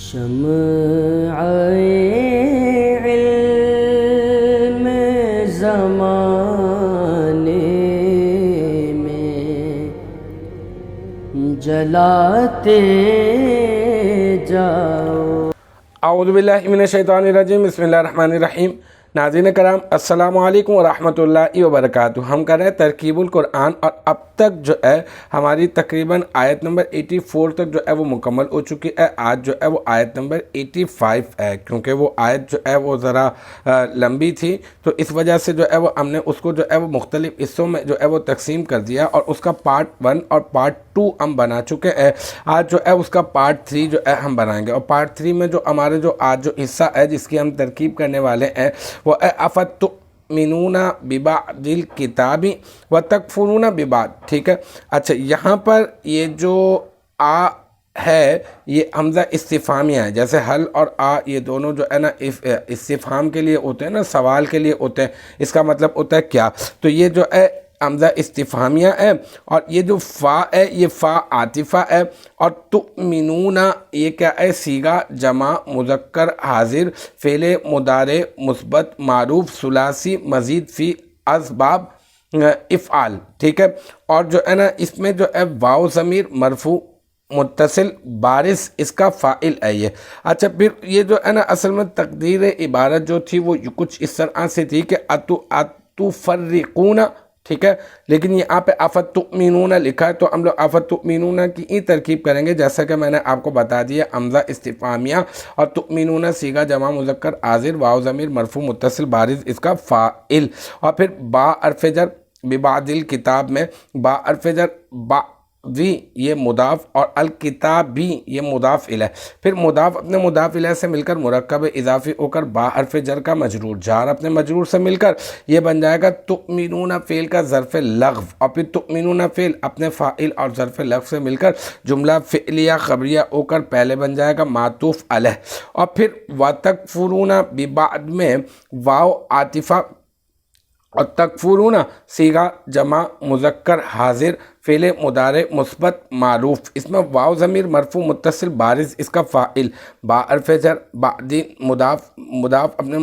شمع علم زمانے میں جلاتے جاؤ۔ اعوذ باللہ من الشیطان الرجیم، بسم اللہ الرحمن الرحیم۔ ناظرین کرام، السلام علیکم ورحمۃ اللہ وبرکاتہ۔ ہم کر رہے ہیں ترکیب القرآن، اور اب تک جو ہے ہماری تقریباً آیت نمبر 84 تک جو ہے وہ مکمل ہو چکی ہے۔ آج جو ہے وہ آیت نمبر 85 ہے، کیونکہ وہ آیت جو ہے وہ ذرا لمبی تھی، تو اس وجہ سے جو ہے وہ ہم نے اس کو جو ہے وہ مختلف حصوں میں جو ہے وہ تقسیم کر دیا، اور اس کا پارٹ 1 اور پارٹ 2 ہم بنا چکے ہیں۔ آج جو ہے اس کا پارٹ 3 جو ہے ہم بنائیں گے، اور پارٹ 3 میں جو ہمارے جو آج جو حصہ ہے جس کی ہم ترکیب کرنے والے ہیں وہ افتؤمنون ببعض الکتاب وتکفرون ببعض۔ ٹھیک ہے، اچھا یہاں پر یہ جو آ ہے یہ حمزہ استفہامیہ ہے، جیسے حل اور آ یہ دونوں جو ہے نا استفہام کے لیے ہوتے ہیں نا، سوال کے لیے ہوتے ہیں، اس کا مطلب ہوتا ہے کیا، تو یہ جو ہے حمزہ استفہامیہ ہے، اور یہ جو فا ہے یہ فا عاطفہ ہے، اور تؤمنون یہ کیا ہے، صیغہ جمع مذکر حاضر، فعل مضارع مثبت معروف ثلاثی مزید فی اسباب افعال۔ ٹھیک ہے، اور جو ہے نا اس میں جو ہے واو ضمیر مرفوع متصل بارز اس کا فاعل ہے یہ۔ اچھا پھر یہ جو ہے نا اصل میں تقدیر عبارت جو تھی وہ کچھ اس طرح سے تھی کہ اتفرقون، ٹھیک ہے، لیکن یہاں پہ افتؤمنون لکھا ہے، تو ہم لوگ افتؤمنون کی ہی ترکیب کریں گے، جیسا کہ میں نے آپ کو بتا دیا، حمزہ استفہامیہ اور تؤمنون صیغہ جمع مذکر حاضر، واو ضمیر مرفوع متصل بارز اس کا فاعل، اور پھر با حرف جر ببعض الکتاب میں با حرف جر بعضی یہ مضاف، اور الکتاب بھی یہ مضاف الیہ، پھر مضاف اپنے مضاف الیہ سے مل کر مرکب اضافی ہو کر با حرف جر کا مجرور، جار اپنے مجرور سے مل کر یہ بن جائے گا تؤمنون فعل کا ظرف لغو، اور پھر تؤمنون فعل اپنے فاعل اور ظرف لغو سے مل کر جملہ فعلیہ خبریہ ہو کر پہلے بن جائے گا معطوف علیہ، اور پھر وتکفرون ببعض میں واو عاطفہ اور تکفرون صیغہ جمع مذکر حاضر، فعل مضارع مثبت معروف، اس میں واو ضمیر مرفوع متصل بارز اس کا فاعل، با حرف جر بعدی مضاف اپنے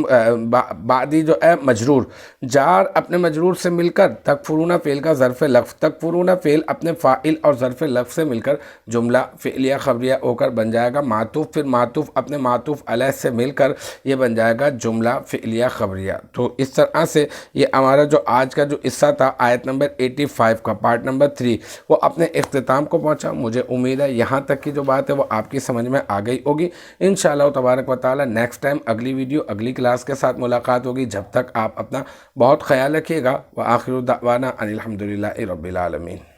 بعدی جو ہے مجرور، جار اپنے مجرور سے مل کر تکفرون فعل کا ظرف لغو، تکفرون فعل اپنے فاعل اور ظرف لغو سے مل کر جملہ فعلیہ خبریہ ہو کر بن جائے گا معطوف، پھر معطوف اپنے معطوف علیہ سے مل کر یہ بن جائے گا جملہ فعلیہ خبریہ۔ تو اس طرح سے یہ ہمارا جو آج کا جو حصہ تھا آیت نمبر 85 کا پارٹ نمبر 3 وہ اپنے اختتام کو پہنچا۔ مجھے امید ہے یہاں تک کی جو بات ہے وہ آپ کی سمجھ میں آ گئی ہوگی۔ انشاءاللہ تبارک و تعالی نیکسٹ ٹائم اگلی ویڈیو اگلی کلاس کے ساتھ ملاقات ہوگی۔ جب تک آپ اپنا بہت خیال رکھیے گا۔ وآخر دعوانا ان الحمدللہ رب العالمین۔